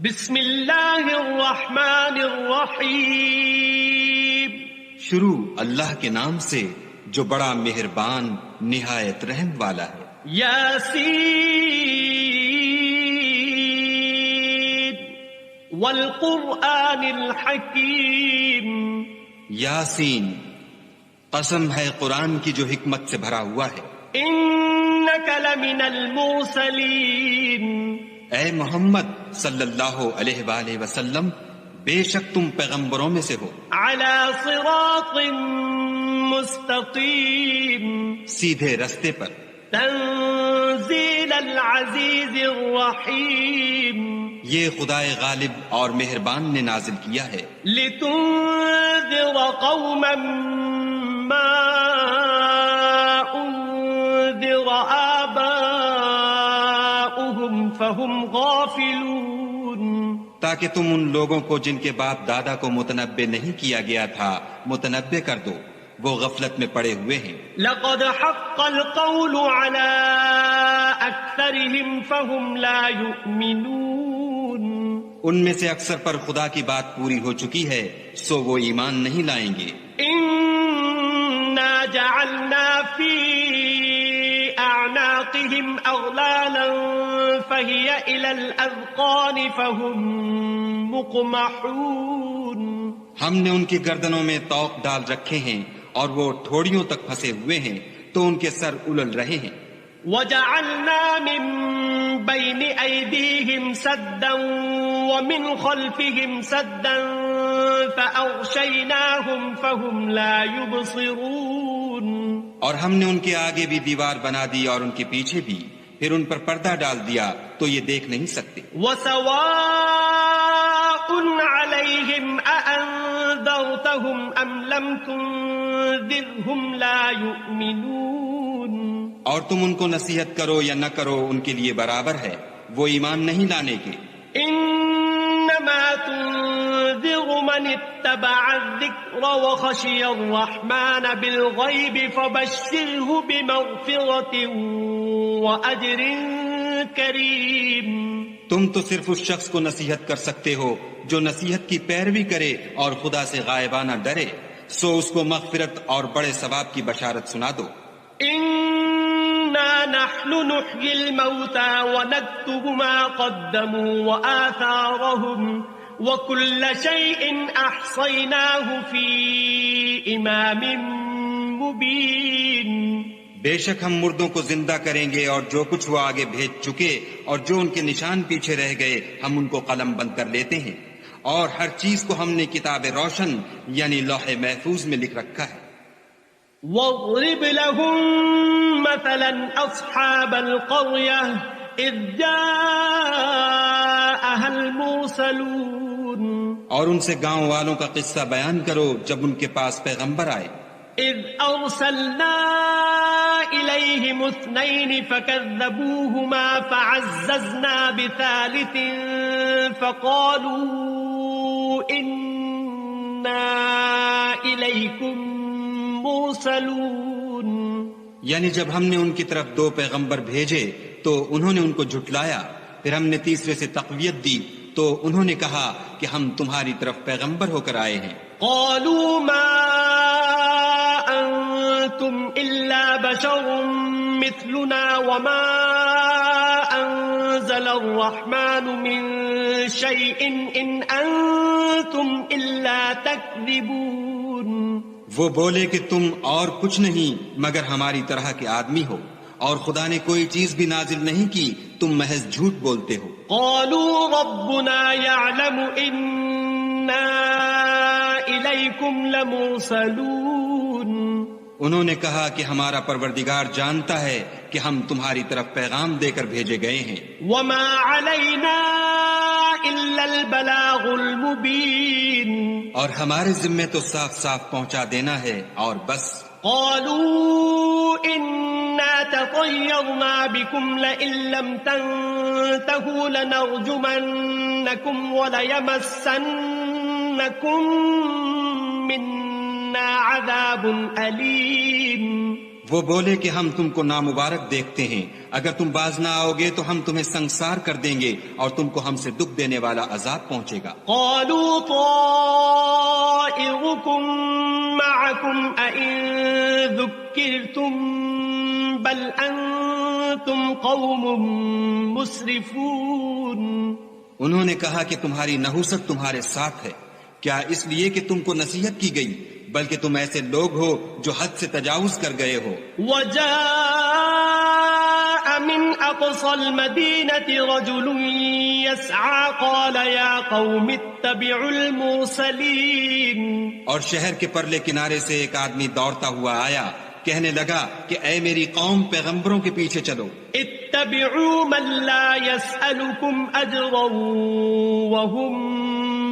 بسم اللہ الرحمن الرحیم. شروع اللہ کے نام سے جو بڑا مہربان نہایت رحم والا ہے. یاسین والقرآن الحکیم. یاسین، قسم ہے قرآن کی جو حکمت سے بھرا ہوا ہے. انک لمن المرسلین. اے محمد صلی اللہ علیہ وآلہ وسلم، بے شک تم پیغمبروں میں سے ہو. علی صراط مستقیم. سیدھے رستے پر. تنزیل العزیز الرحیم. یہ خدائے غالب اور مہربان نے نازل کیا ہے. لتنذر قوما ما انذر آباؤهم فهم غافلون. تاکہ تم ان لوگوں کو جن کے باپ دادا کو متنبع نہیں کیا گیا تھا متنبع کر دو، وہ غفلت میں پڑے ہوئے ہیں. لقد حق القول على اکثرهم فهم لا يؤمنون. ان میں سے اکثر پر خدا کی بات پوری ہو چکی ہے، سو وہ ایمان نہیں لائیں گے. انا جعلنا في اعناقهم اغلالا فهي الى الاذقان فهم مقمحون. ہم نے ان کی گردنوں میں طوق ڈال رکھے ہیں اور وہ ٹھوڑیوں تک پھنسے ہوئے ہیں تو ان کے سر الل رہے ہیں. وجعلنا من بين أيديهم سدا ومن خلفهم سدا فأغشيناهم فهم لا يبصرون. اور ہم نے ان کے آگے بھی دیوار بنا دی اور ان کے پیچھے بھی، پھر ان پر پردہ ڈال دیا تو یہ دیکھ نہیں سکتے. وسواء عليهم أأنذرتهم أم لم تنذرهم لا يؤمنون. اور تم ان کو نصیحت کرو یا نہ کرو ان کے لیے برابر ہے، وہ ایمان نہیں لانے کے. انما تنذر من اتبع الذکر وخشی الرحمن بالغیب فبشره بمغفرة واجر کریم. تم تو صرف اس شخص کو نصیحت کر سکتے ہو جو نصیحت کی پیروی کرے اور خدا سے غائبانہ ڈرے، سو اس کو مغفرت اور بڑے ثواب کی بشارت سنا دو. انا نحن نحيي الموتى ونكتب ما قدموا وآثارهم وكل شيء احصيناه في امام مبين. بے شک ہم مردوں کو زندہ کریں گے اور جو کچھ وہ آگے بھیج چکے اور جو ان کے نشان پیچھے رہ گئے ہم ان کو قلم بند کر لیتے ہیں، اور ہر چیز کو ہم نے کتاب روشن یعنی لوح محفوظ میں لکھ رکھا ہے. واضرب لهم مثلا اصحاب القرية اذ جاءها المرسلون. اور ان سے گاؤں والوں کا قصہ بیان کرو جب ان کے پاس پیغمبر آئے. اذ ارسلنا الیہم اثنین فکذبوہما فعززنا بثالث فقالوا انا الیکم مرسلون. یعنی جب ہم نے ان کی طرف 2 پیغمبر بھیجے تو انہوں نے ان کو جھٹلایا، پھر ہم نے تیسرے سے تقویت دی تو انہوں نے کہا کہ ہم تمہاری طرف پیغمبر ہو کر آئے ہیں. قالوا ما انتم الا بشر مثلنا وما انزل الرحمن من شيء ان انتم الا تكذبون. وہ بولے کہ تم اور کچھ نہیں مگر ہماری طرح کے آدمی ہو، اور خدا نے کوئی چیز بھی نازل نہیں کی، تم محض جھوٹ بولتے ہو. قالوا ربنا يعلم إنا إليكم لمرسلون. انہوں نے کہا کہ ہمارا پروردگار جانتا ہے کہ ہم تمہاری طرف پیغام دے کر بھیجے گئے ہیں. وما علينا إلا البلاغ المبين. اور ہمارے ذمے تو صاف صاف پہنچا دینا ہے اور بس. قالوا إنا تطيرنا بكم لئن لم تنتهوا لنرجمنكم وليمسنكم منا عذاب أليم. وہ بولے کہ ہم تم کو نامبارک دیکھتے ہیں، اگر تم باز نہ آؤ گے تو ہم تمہیں سنگسار کر دیں گے اور تم کو ہم سے دکھ دینے والا عذاب پہنچے گا۔ قالوا طائركم معكم أئن ذكرتم بل أنتم قوم مسرفون۔ انہوں نے کہا کہ تمہاری نحوست تمہارے ساتھ ہے، کیا اس لیے کہ تم کو نصیحت کی گئی، بلکہ تم ایسے لوگ ہو جو حد سے تجاوز کر گئے ہو۔ وجاء من أقصى المدينة رجل يسعى قال يا قوم اتبعوا المرسلين۔ اور شہر کے پرلے کنارے سے ایک آدمی دوڑتا ہوا آیا، کہنے لگا کہ اے میری قوم، پیغمبروں کے پیچھے چلو۔ اتبعوا من لا يسألكم أجرا وهم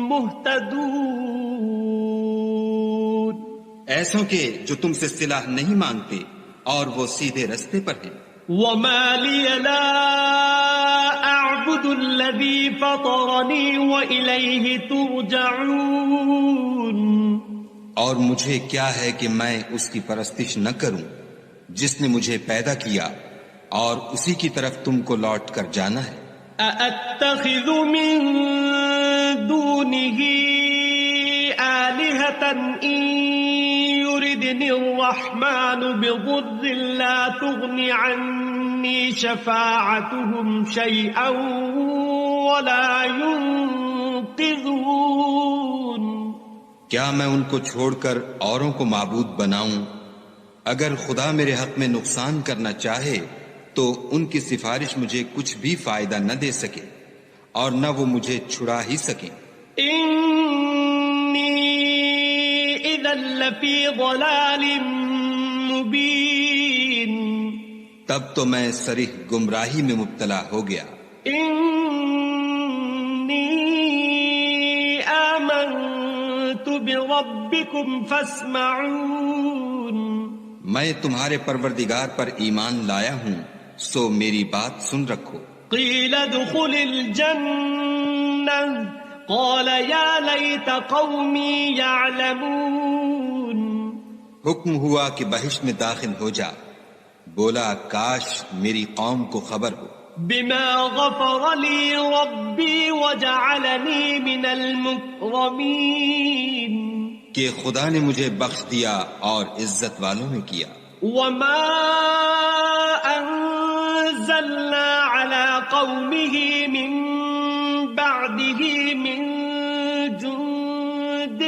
مهتدون۔ ایسوں کے جو تم سے صلہ نہیں مانگتے اور وہ سیدھے رستے پر ہیں۔ وما لي لا أعبد الذي فطرني وإليه ترجعون۔ اور مجھے کیا ہے کہ میں اس کی پرستش نہ کروں جس نے مجھے پیدا کیا، اور اسی کی طرف تم کو لوٹ کر جانا ہے۔ أأتخذ من دونه آلهة إن يردني الرحمن بضر لا تغن عني شفاعتهم شيئا ولا ينقذون۔ کیا میں ان کو چھوڑ کر اوروں کو معبود بناؤں؟ اگر خدا میرے حق میں نقصان کرنا چاہے تو ان کی سفارش مجھے کچھ بھی فائدہ نہ دے سکے اور نہ وہ مجھے چھڑا ہی سکیں۔ إذا لفي ضلال مبين۔ تب تو میں صریح گمراہی میں مبتلا ہو گیا۔ إني آمنت بربكم فاسمعون۔ میں تمہارے پروردگار پر ایمان لایا ہوں، سو میری بات سن رکھو۔ قيل ادخل الجنة قال يا ليت قومي يعلمون۔ حکم ہوا کہ بہشت میں داخل ہو جا، بولا کاش میری قوم کو خبر ہو۔ بما غفر لي ربي وجعلني من المكرمين۔ کہ خدا نے مجھے بخش دیا اور عزت والوں میں کیا۔ وما أنزلنا على قومه من بعده من جند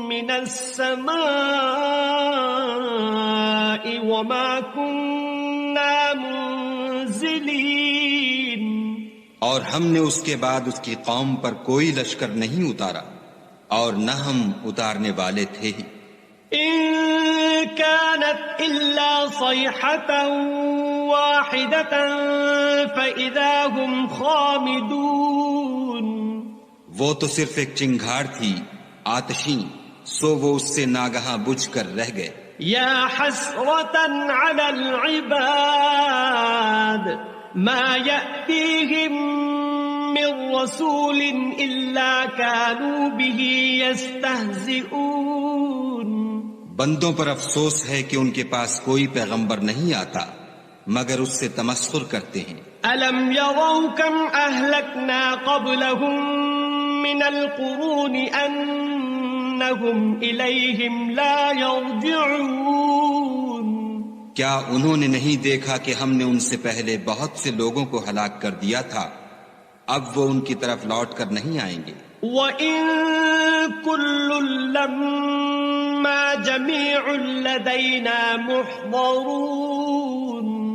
من السماء وما كنا منزلين۔ اور ہم نے اس کے بعد اس کی قوم پر کوئی لشکر نہیں اتارا اور نہ ہم اتارنے والے تھے ہی۔ إن كانت إلا صيحة واحدة فإذا هم خامدون۔ وہ تو صرف ایک چنگھاڑ تھی آتشیں، سو وہ اس سے ناگہاں بجھ کر رہ گئے۔ يا حسرة على العباد ما يأتيهم من رسول إلا كانوا به يستهزئون۔ بندوں پر افسوس ہے کہ ان کے پاس کوئی پیغمبر نہیں آتا مگر اس سے تمسخر کرتے ہیں۔ ألم يروا كم أهلكنا قبلهم من القرون أنهم إليهم لا يرجعون۔ کیا انہوں نے نہیں دیکھا کہ ہم نے ان سے پہلے بہت سے لوگوں کو ہلاک کر دیا تھا، اب وہ ان کی طرف لوٹ کر نہیں آئیں گے۔ وَإِن كُلٌّ لَّمَّا جَمِيعٌ لَّدَيْنَا مُحْضَرُونَ۔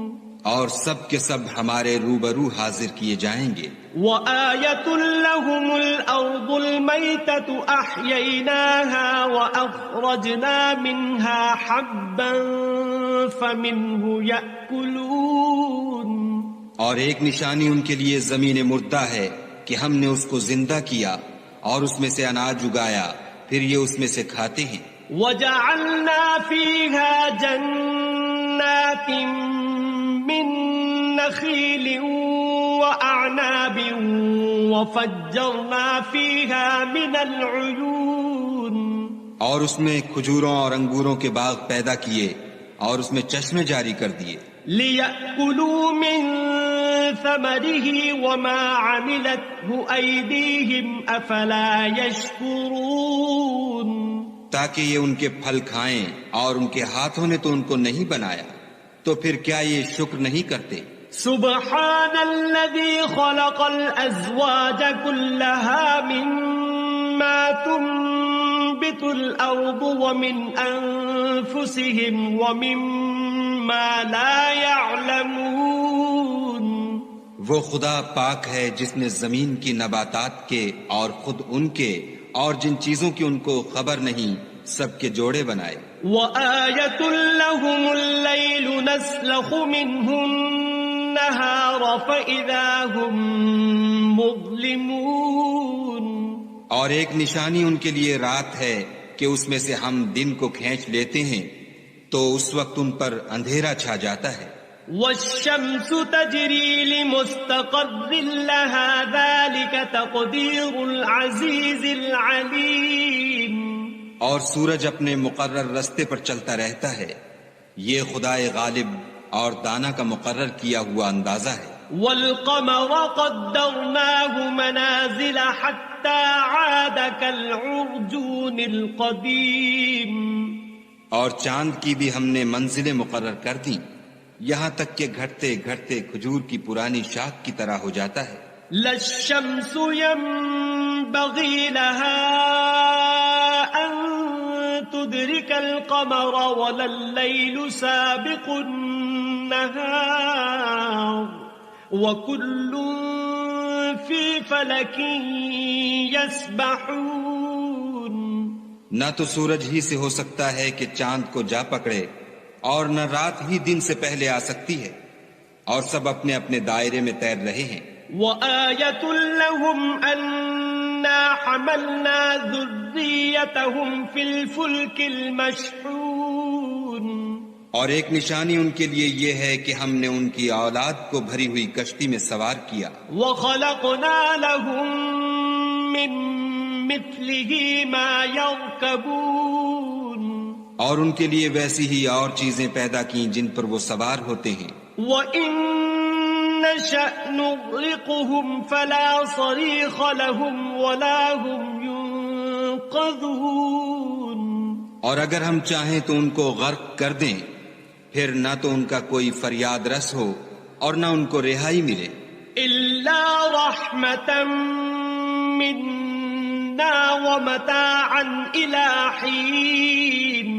اور سب کے سب ہمارے روبرو حاضر کیے جائیں گے۔ وَآيَةٌ لَّهُمُ الْأَرْضُ الْمَيْتَةُ أَحْيَيْنَاهَا وَأَخْرَجْنَا مِنْهَا حَبًّا فَمِنْهُ يَأْكُلُونَ۔ اور ایک نشانی ان کے لیے زمین مردہ ہے کہ ہم نے اس کو زندہ کیا اور اس میں سے اناج اگایا، پھر یہ اس میں سے کھاتے ہیں۔ وَجَعَلْنَا فِيهَا جَنَّاتٍ مِّن نَّخِيلٍ وَأَعْنَابٍ وَفَجَّرْنَا فِيهَا مِنَ الْعُيُونِ۔ اور اس میں کھجوروں اور انگوروں کے باغ پیدا کیے اور اس میں چشمے جاری کر دیے لِيَأْكُلُوا مِن ثَمَرِهِ وَمَا عَمِلَتْهُ أَيْدِيهِمْ أَفَلَا يَشْكُرُونَ تاکہ یہ ان کے پھل کھائیں اور ان کے ہاتھوں نے تو ان کو نہیں بنایا، تو پھر کیا یہ شکر نہیں کرتے؟ سبحان الذي خلق الأزواج كلها مما تنبت الأرض ومن أنفسهم ومما لا يعلمون وہ خدا پاک ہے جس نے زمین کی نباتات کے اور خود ان کے اور جن چیزوں کی ان کو خبر نہیں سب کے جوڑے بنائے وَآيَةٌ لَهُمُ اللَّيْلُ نَسْلَخُ مِنْهُ النَّهَارَ فَإِذَا هُمْ مُظْلِمُونَ اور ایک نشانی ان کے لیے رات ہے کہ اس میں سے ہم دن کو کھینچ لیتے ہیں تو اس وقت ان پر اندھیرا چھا جاتا ہے وَالشَّمْسُ تَجْرِي لِمُسْتَقَرٍّ لَهَا ذَلِكَ تَقْدِيرُ الْعَزِيزِ الْعَلِيمِ اور سورج اپنے مقرر رستے پر چلتا رہتا ہے، یہ خدائے غالب اور دانا کا مقرر کیا ہوا اندازہ ہے وَالْقَمَرَ قَدَّرْنَاهُ مَنَازِلَ حَتَّى عَادَ كَالْعُرْجُونِ الْقَدِيمِ اور چاند کی بھی ہم نے منزلیں مقرر کر دیں یہاں تک کہ گھٹتے گھٹتے کھجور کی پرانی شاخ کی طرح ہو جاتا ہے لَا الشَّمْسُ يَنبَغِي لَهَا أَن تُدْرِكَ الْقَمَرَ وَلَا اللَّيْلُ سَابِقُ النَّهَارِ وَكُلٌّ فِي فَلَكٍ يَسْبَحُونَ نہ تو سورج ہی سے ہو سکتا ہے کہ چاند کو جا پکڑے اور نہ رات ہی دن سے پہلے آ سکتی ہے اور سب اپنے اپنے دائرے میں تیر رہے ہیں وَآيَةٌ لَهُمْ أَنَّا حَمَلْنَا ذُرِّيَّتَهُمْ فِي الْفُلْكِ الْمَشْحُونِ اور ایک نشانی ان کے لیے یہ ہے کہ ہم نے ان کی اولاد کو بھری ہوئی کشتی میں سوار کیا وَخَلَقْنَا لَهُم مِّن مِّثْلِهِ مَا يَرْكَبُونَ اور ان کے لیے ویسی ہی اور چیزیں پیدا کیں جن پر وہ سوار ہوتے ہیں وَإِن نَّشَأْ نُغْرِقْهُمْ فَلَا صَرِيخَ لَهُمْ وَلَا هُمْ يُنقَذُونَ اور اگر ہم چاہیں تو ان کو غرق کر دیں پھر نہ تو ان کا کوئی فریاد رس ہو اور نہ ان کو رہائی ملے إِلَّا رَحْمَةً مِّنَّا وَمَتَاعًا إِلَى حِينٍ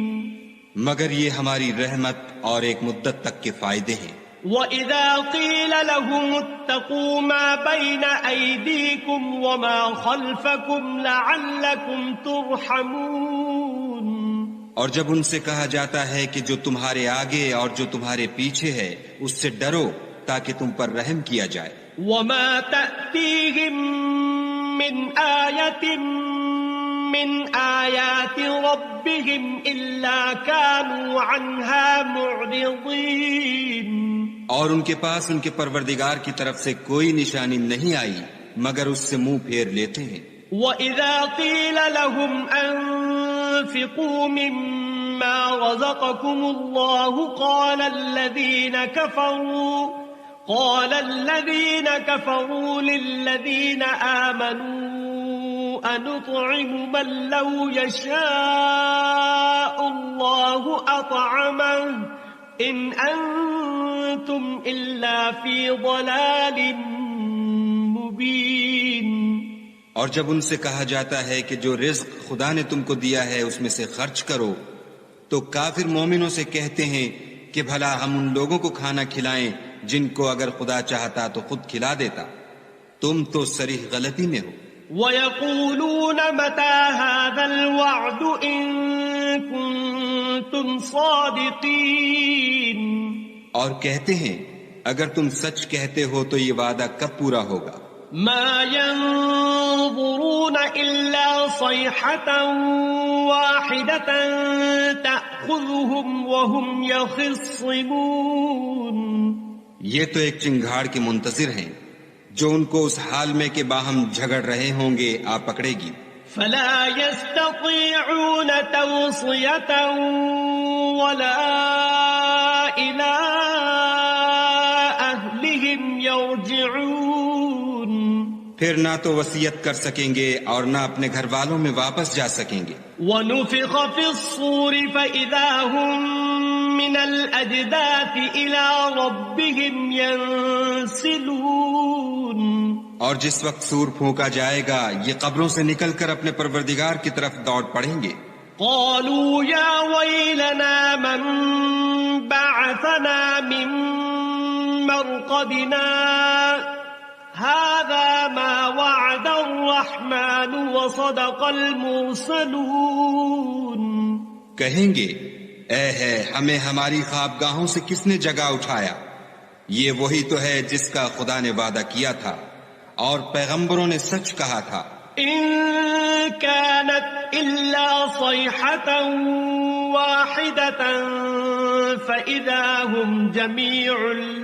مگر یہ ہماری رحمت اور ایک مدت تک کے فائدے ہیں وَإِذَا قِيلَ لَهُمُ اتَّقُوا مَا بَيْنَ أَيْدِيكُمْ وَمَا خَلْفَكُمْ لَعَلَّكُمْ تُرْحَمُونَ اور جب ان سے کہا جاتا ہے کہ جو تمہارے آگے اور جو تمہارے پیچھے ہے اس سے ڈرو تاکہ تم پر رحم کیا جائے وَمَا تَأْتِيهِم مِّنْ آيَةٍ مِّنْ آيَاتِ رَبِّهِمْ إِلَّا كَانُوا عَنْهَا مُعْرِضِينَ اور ان کے پاس ان کے پروردگار کی طرف سے کوئی نشانی نہیں آئی مگر اس سے منہ پھیر لیتے ہیں وَإِذَا قِيلَ لَهُمْ أَنفِقُوا مِمَّا رَزَقَكُمُ اللَّهُ قَالَ الَّذِينَ كَفَرُوا لِلَّذِينَ آمَنُوا أَنُطْعِمُ مَن لَّوْ يَشَاءُ اللَّهُ أَطْعَمَهُ إِنْ أَنتُمْ إِلَّا فِي ضَلَالٍ مُّبِينٍ اور جب ان سے کہا جاتا ہے کہ جو رزق خدا نے تم کو دیا ہے اس میں سے خرچ کرو تو کافر مومنوں سے کہتے ہیں کہ بھلا ہم ان لوگوں کو کھانا کھلائیں جن کو اگر خدا چاہتا تو خود کھلا دیتا تم تو صریح غلطی میں ہو وَيَقُولُونَ مَتَى هَذَا الْوَعْدُ إِن كُنتُمْ صَادِقِينَ اور کہتے ہیں اگر تم سچ کہتے ہو تو یہ وعدہ کب پورا ہوگا مَا يَنظُرُونَ إِلَّا صَيْحَةً وَاحِدَةً تَأْخُذُهُمْ وَهُمْ يَخِصِّمُونَ یہ تو ایک چنگھاڑ کے منتظر ہیں جو ان کو اس حال میں کہ باہم جھگڑ رہے ہوں گے آ پکڑے گی فَلَا يَسْتَطِيعُونَ تَوْصِيَةً وَلَا إلى أهلهم يرجعون پھر نہ تو وصیت کر سکیں گے اور نہ اپنے گھر والوں میں واپس جا سکیں گے. ونفخ في الصور فإذا هم من الأجداث إلى ربهم ينسلون. اور جس وقت سور پھونکا جائے گا یہ قبروں سے نکل کر اپنے پروردگار کی طرف دوڑ پڑیں گے. قالوا يا ويلنا من بعثنا من مرقدنا هذا ما وعد الرحمن وصدق المرسلون. کہیں گے اے ہے ہمیں ہماری خوابگاہوں سے کس نے جگا اٹھایا، یہ وہی تو ہے جس کا خدا نے وعدہ کیا تھا اور پیغمبروں نے سچ کہا تھا. إن كانت إلا صيحة واحدة فإذا هم جميع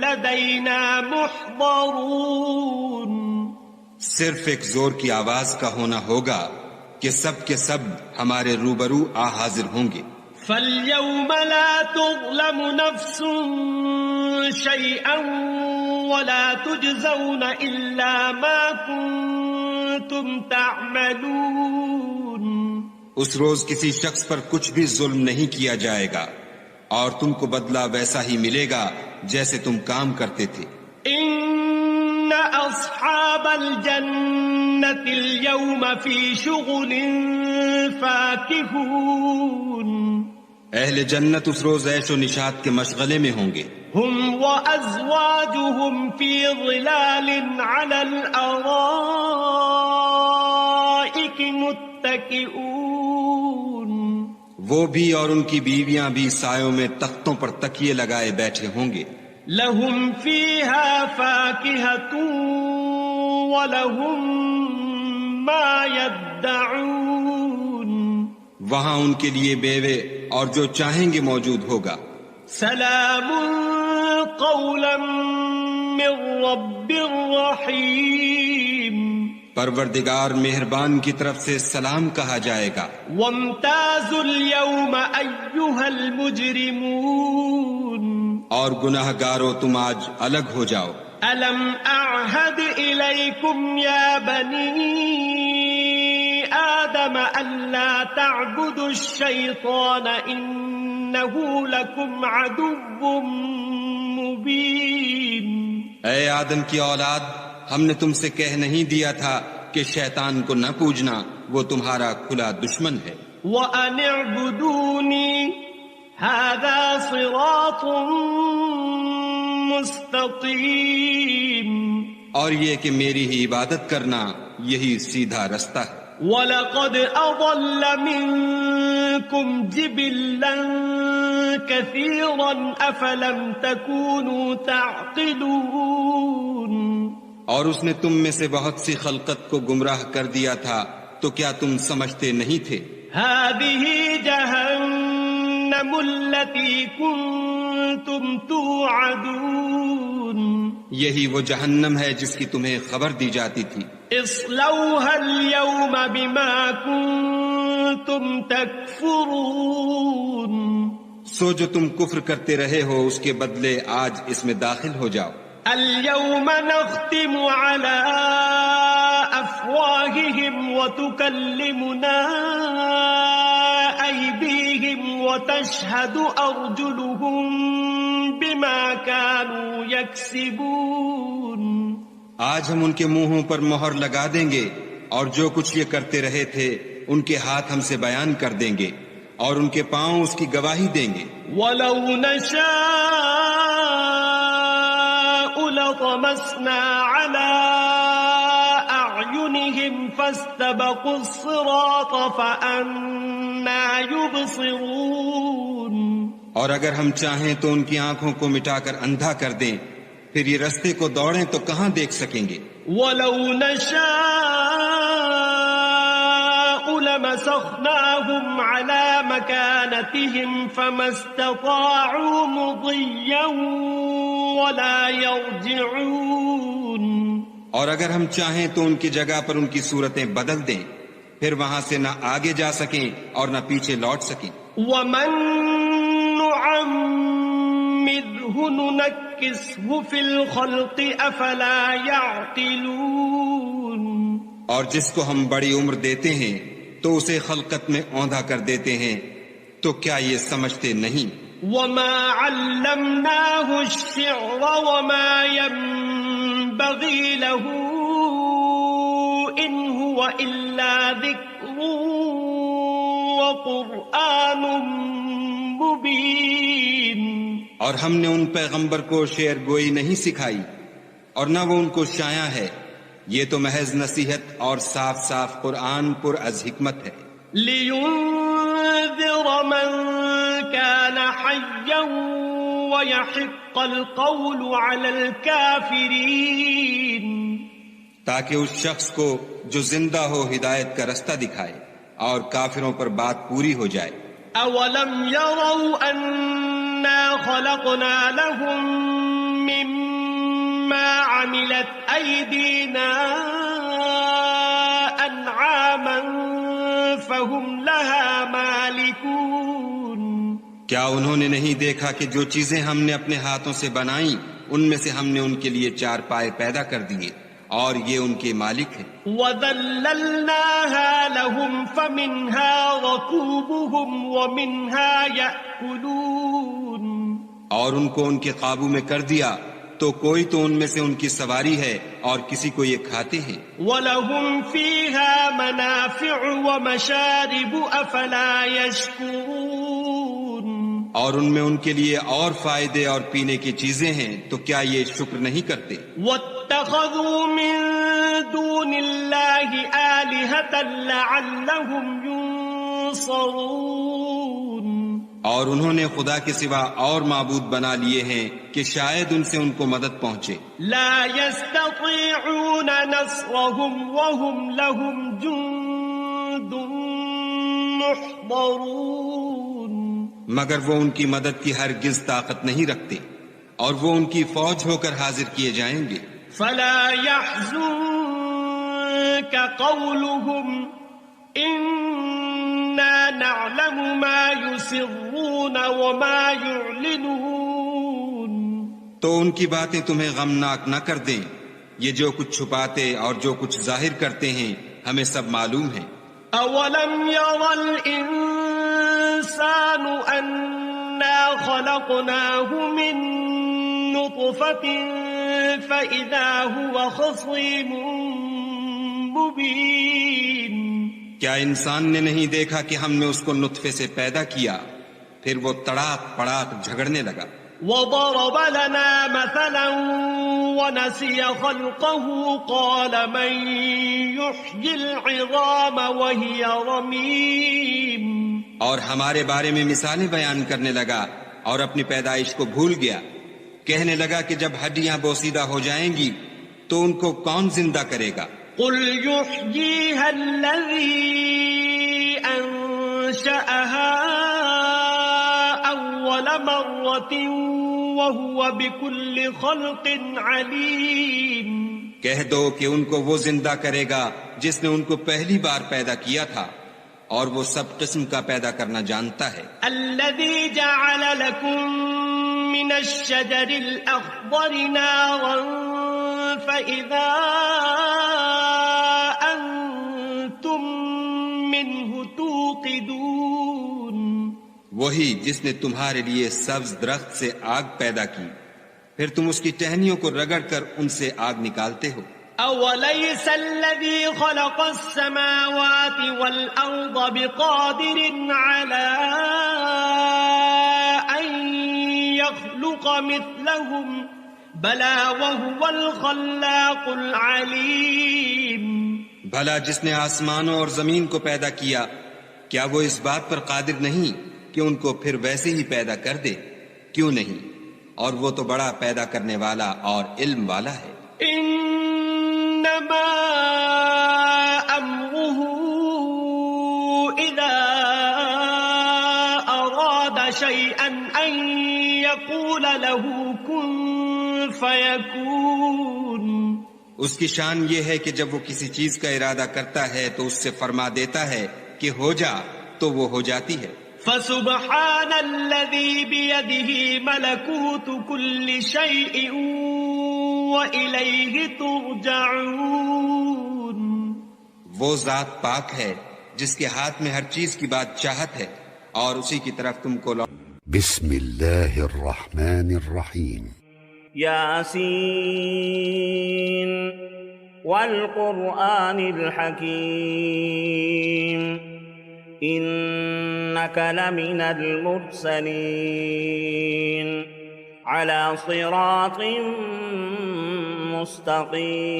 لدينا محضرون. صرف ایک زور کی آواز کا ہونا ہوگا کہ سب کے سب ہمارے روبرو آ حاضر ہوں گے. فاليوم لا تظلم نفس شيئا ولا تجزون إلا ما كنتم تعملون. اس روز کسی شخص پر کچھ بھی ظلم نہیں کیا جائے گا اور تم کو بدلہ ویسا ہی ملے گا جیسے تم کام کرتے تھے. إن أصحاب الجنة اليوم في شغل فاكهون. اہل جنت اس روز عیش و نشاط کے مشغلے میں ہوں گے. هم وأزواجهم في ظلال على الأرائك متكئون. وہ بھی اور ان کی بیویاں بھی سایوں میں تختوں پر تکیے لگائے بیٹھے ہوں گے. لهم فيها فاكهة ولهم ما يدعون. وہاں ان کے لیے بیوے اور جو چاہیں گے موجود ہوگا. سلام قولا من رب رحیم. پروردگار مہربان کی طرف سے سلام کہا جائے گا. وامتازوا اليوم أيها المجرمون. اور گناہ گارو تم آج الگ ہو جاؤ. ألم أعهد إليكم يا بني آدم ألا تعبدوا الشيطان إنه لكم عدو مبين. اے آدم کی اولاد، ہم نے تم سے کہہ نہیں دیا تھا کہ شیطان کو نہ پوجنا، وہ تمہارا کھلا دشمن ہے. وَأَنِ اعْبُدُونِي هَذَا صِرَاطٌ مُسْتَقِيمٌ. اور یہ کہ میری ہی عبادت کرنا یہی سیدھا رستہ ہے. وَلَقَدْ أَضَلَّ مِنكُمْ جِبِلًّا كَثِيرًا أَفَلَمْ تَكُونُوا تَعْقِلُونَ. اور اس نے تم میں سے بہت سی خلقت کو گمراہ کر دیا تھا تو کیا تم سمجھتے نہیں تھے؟ هَذِهِ جَهَنَّمُ الَّتِي كُنتُمْ تُوعَدُونَ. یہی وہ جہنم ہے جس کی تمہیں خبر دی جاتی تھی. اصلوها اليوم بما كنتم تكفرون. سو جو تم کفر کرتے رہے ہو اس کے بدلے آج اس میں داخل ہو جاؤ. اليوم نختم على أفواههم وتكلمنا أيديهم وتشهد أرجلهم بما كانوا يكسبون. آج ہم ان کے منہوں پر مہر لگا دیں گے اور جو کچھ یہ کرتے رہے تھے ان کے ہاتھ ہم سے بیان کر دیں گے اور ان کے پاؤں اس کی گواہی دیں گے. وَلَوْ نَشَاءُ لَطَمَسْنَا عَلَىٰ أَعْيُنِهِمْ فَاسْتَبَقُوا الصِّرَاطَ فَأَنَّىٰ يُبْصِرُونَ. اور اگر ہم چاہیں تو ان کی آنکھوں کو مٹا کر اندھا کر دیں، پھر یہ رستے کو دوڑیں تو کہاں دیکھ سکیں گے. وَلَوْ نَشَاءُ لَمَسَخْنَاهُمْ عَلَىٰ مَكَانَتِهِمْ فَمَا اسْتَطَاعُوا مُضِيًّا وَلَا يَرْجِعُونَ. اور اگر ہم چاہیں تو ان کی جگہ پر ان کی صورتیں بدل دیں، پھر وہاں سے نہ آگے جا سکیں اور نہ پیچھے لوٹ سکیں. وَمَن نُعَمِّرْهُ نُنَشِّئْهُ نُنَكِّسْهُ فِي الْخَلْقِ أَفَلَا يَعْقِلُونَ اور جس کو ہم بڑی عمر دیتے ہیں تو اسے خلقت میں اوندھا کر دیتے ہیں، تو کیا یہ سمجھتے نہیں؟ وَمَا عَلَّمْنَاهُ الشِّعْرَ وَمَا يَنبَغِي لَهُ إِنْ هُوَ إِلَّا ذِكْرٌ وَقُرْآنٌ مُبِينٌ اور ہم نے ان پیغمبر کو شعر گوئی نہیں سکھائی، اور نہ وہ ان کو شایع ہے، یہ تو محض نصیحت اور صاف صاف قرآن پر از حکمت ہے۔ لِيُنذِرَ مَن كَانَ حَيًّا وَيَحِقَّ الْقَوْلُ عَلَى الْكَافِرِينَ تاکہ اس شخص کو جو زندہ ہو ہدایت کا رستہ دکھائے اور کافروں پر بات پوری ہو جائے۔ أَوَلَمْ يَرَوْا أَنَّا خَلَقْنَا لَهُم مِّمَّا عَمِلَتْ أَيْدِينَا أَنْعَامًا فَهُمْ لَهَا مَالِكُونَ کیا انہوں نے نہیں دیکھا کہ جو چیزیں ہم نے اپنے ہاتھوں سے بنائیں ان میں سے ہم نے ان کے لیے چار پائے پیدا کر دیے اور یہ ان کے مالک ہیں۔ وَذَلَّلْنَاهَا لَهُمْ فَمِنْهَا رَكُوبُهُمْ وَمِنْهَا يَأْكُلُونَ اور ان کو ان کے قابو میں کر دیا تو کوئی تو ان میں سے ان کی سواری ہے اور کسی کو یہ کھاتے ہیں۔ وَلَهُمْ فِيهَا مَنَافِعُ وَمَشَارِبُ أَفَلَا يَشْكُرُونَ اور ان میں ان کے لیے اور فائدے اور پینے کی چیزیں ہیں، تو کیا یہ شکر نہیں کرتے؟ وَاتَّخَذُوا مِن دُونِ اللَّهِ آلِهَةً لَعَلَّهُمْ يُنصَرُونَ اور انہوں نے خدا کے سوا اور معبود بنا لیے ہیں کہ شاید ان سے ان کو مدد پہنچے۔ لا يستطيعون نصرهم وهم لهم جند محضرون مگر وہ ان کی مدد کی ہرگز طاقت نہیں رکھتے اور وہ ان کی فوج ہو کر حاضر کیے جائیں گے۔ فلا يحزنك قولهم إنا نعلم ما يسرون وما يعلنون تو ان کی باتیں تمہیں غمناک نہ کر دیں، یہ جو کچھ چھپاتے اور جو کچھ ظاہر کرتے ہیں ہمیں سب معلوم ہے۔ أولم ير الإنسان أنا خلقناه من نطفة فإذا هو خصيم مبين کیا انسان نے نہیں دیکھا کہ ہم نے اس کو نطفے سے پیدا کیا، پھر وہ تڑاک پڑاک جھگڑنے لگا۔ وضرب لنا مثلا ونسي خلقه قال من يحيي العظام وهي رميم اور ہمارے بارے میں مثالیں بیان کرنے لگا اور اپنی پیدائش کو بھول گیا، کہنے لگا کہ جب ہڈیاں بوسیدہ ہو جائیں گی تو ان کو کون زندہ کرے گا؟ قل يحييها الذي أنشأها أول مرة وهو بكل خلق عليم کہہ دو کہ ان کو وہ زندہ کرے گا جس نے ان کو پہلی بار پیدا کیا تھا اور وہ سب قسم کا پیدا کرنا جانتا ہے۔ الذي جعل لكم من الشجر الأخضر نارا فإذا أنتم منه توقدون وہی جس نے تمہارے لیے سبز درخت سے آگ پیدا کی، پھر تم اس کی ٹہنیوں کو رگڑ کر ان سے آگ نکالتے ہو۔ أوليس الذي خلق السماوات والأرض بقادر على أن يخلق مثلهم بلى وهو الخلاق العليم بھلا جس نے آسمانوں اور زمین کو پیدا کیا، کیا وہ اس بات پر قادر نہیں کہ ان کو پھر ویسے ہی پیدا کر دے؟ کیوں نہیں، اور وہ تو بڑا پیدا کرنے والا اور علم والا ہے۔ انما امره اذا اراد شيئا ان يقول له كن فيكون اس کی شان یہ ہے کہ جب وہ کسی چیز کا ارادہ کرتا ہے تو اس سے فرما دیتا ہے کہ ہو جا، تو وہ ہو جاتی ہے۔ فسبحان الذي بيده ملكوت كل شيء وإليه ترجعون. وہ ذات پاک ہے جس کے ہاتھ میں ہر چیز کی بادشاہت ہے اور اسی کی طرف تم کو بسم اللہ الرحمن الرحیم. یاسین والقرآن الحکیم إنك لمن المرسلين على صراط مستقيم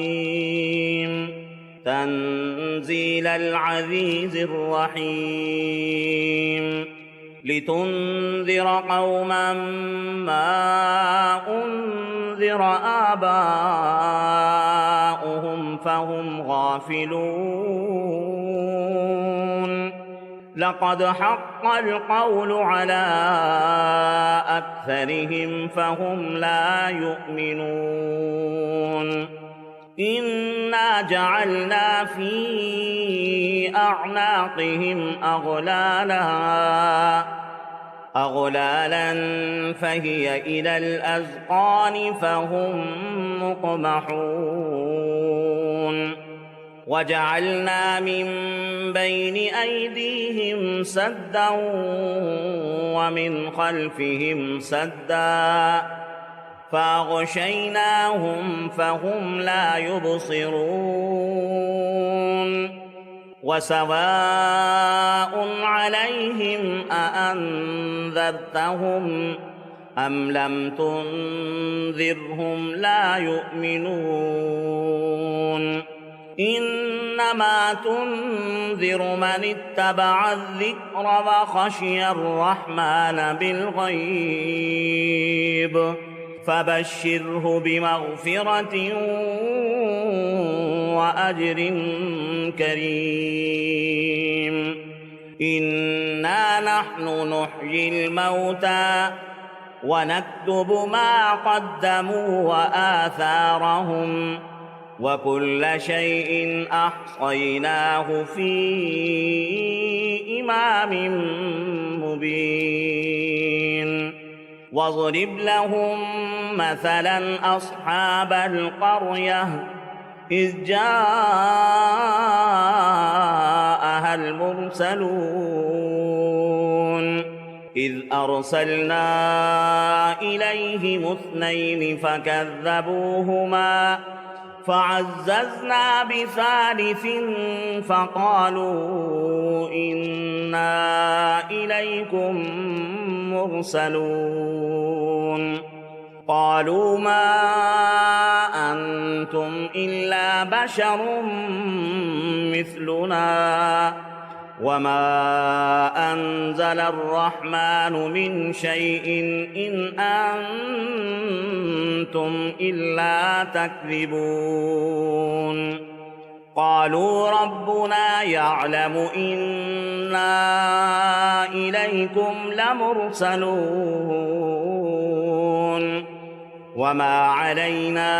تنزيل العزيز الرحيم لتنذر قوما ما أنذر آباؤهم فهم غافلون لقد حق القول على أكثرهم فهم لا يؤمنون إنا جعلنا في أعناقهم أغلالا فهي إلى الأذقان فهم مقمحون وجعلنا من بين أيديهم سدا ومن خلفهم سدا فأغشيناهم فهم لا يبصرون وسواء عليهم أأنذرتهم أم لم تنذرهم لا يؤمنون إنما تنذر من اتبع الذكر وخشي الرحمن بالغيب فبشره بمغفرة وأجر كريم إنا نحن نحيي الموتى ونكتب ما قدموا وآثارهم وكل شيء أحصيناه في إمام مبين واضرب لهم مثلا أصحاب القرية إذ جاءها المرسلون إذ أرسلنا إليهم 2 فكذبوهما فعززنا بثالث فقالوا إنا إليكم مرسلون قالوا ما أنتم إلا بشر مثلنا وما أنزل الرحمن من شيء إن أنتم إلا تكذبون قالوا ربنا يعلم إنا إليكم لمرسلون وما علينا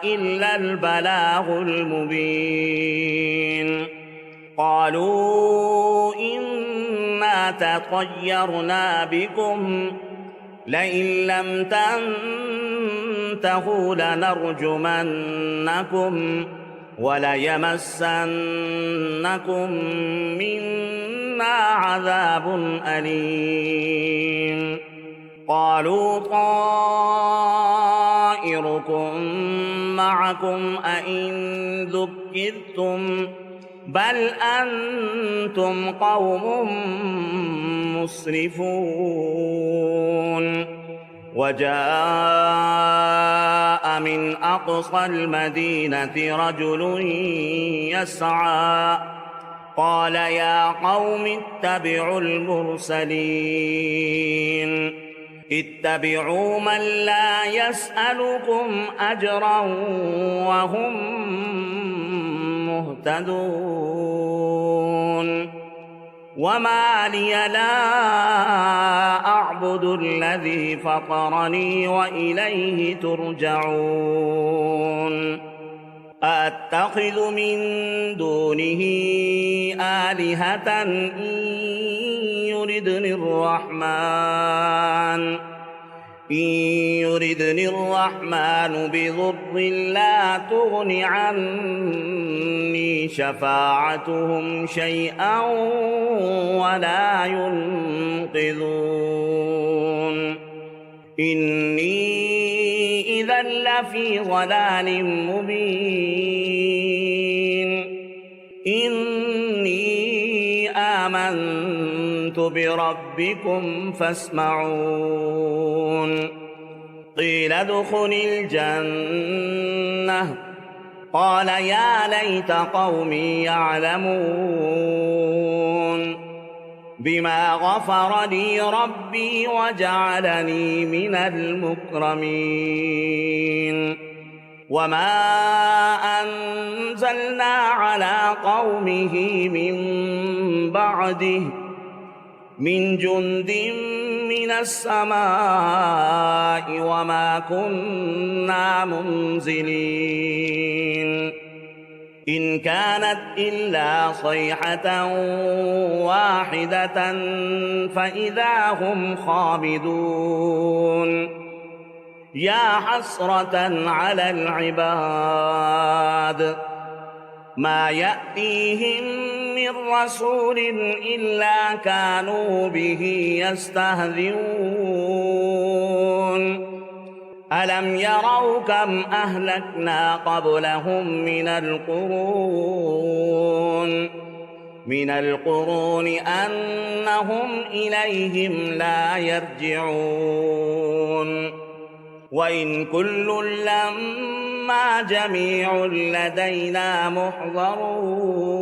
إلا البلاغ المبين قالوا إنا تطيرنا بكم لئن لم تنتهوا لنرجمنكم وليمسنكم منا عذاب أليم قالوا طائركم معكم أئن ذكرتم بل أنتم قوم مسرفون وجاء من أقصى المدينة رجل يسعى قال يا قوم اتبعوا المرسلين اتبعوا من لا يسألكم أجرا وهم مهتدون وما لي لا أعبد الذي فطرني وإليه ترجعون أأتخذ من دونه آلهة إن يردني الرحمن بضر لا تغن عني شفاعتهم شيئا ولا ينقذون إني إذا لفي ضلال مبين إني آمنت بربكم فاسمعون قيل ادخل الجنة قال يا ليت قومي يعلمون بما غفر لي ربي وجعلني من المكرمين وما أنزلنا على قومه من بعده من جند من السماء وما كنا منزلين إن كانت إلا صيحة واحدة فإذا هم خامدون يا حسرة على العباد ما يأتيهم من رسول إلا كانوا به يستهزئون ألم يروا كم أهلكنا قبلهم من القرون أنهم إليهم لا يرجعون وإن كل لما جميع لدينا محضرون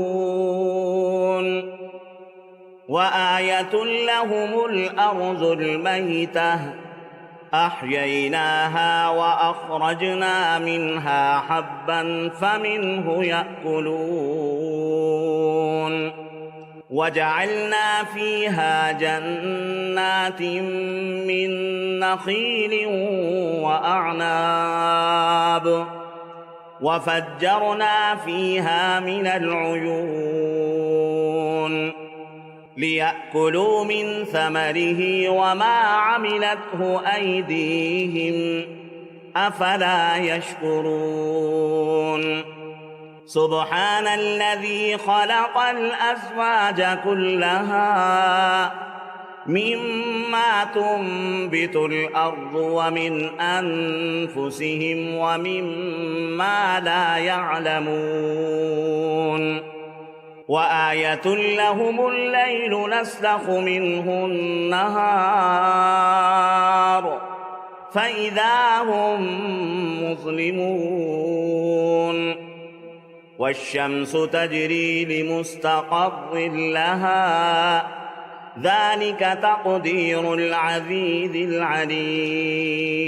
وآية لهم الأرض الميتة أحييناها وأخرجنا منها حبا فمنه يأكلون وجعلنا فيها جنات من نخيل وأعناب وفجرنا فيها من العيون ليأكلوا من ثمره وما عملته أيديهم أفلا يشكرون سبحان الذي خلق الأزواج كلها مما تنبت الأرض ومن أنفسهم ومما لا يعلمون وآية لهم الليل نسلخ منه النهار فإذا هم مظلمون والشمس تجري لمستقر لها ذلك تقدير العزيز العليم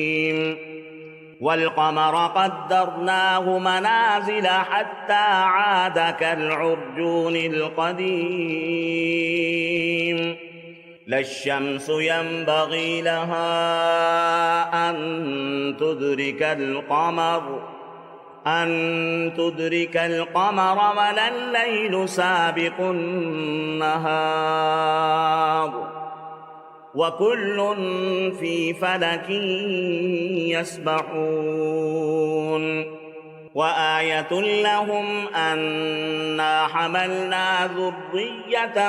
والقمر قدرناه منازل حتى عاد كالعرجون القديم لا الشمس ينبغي لها أن تدرك القمر ولا الليل سابق النهار وكل في فلك يسبحون وآية لهم أنا حملنا ذرية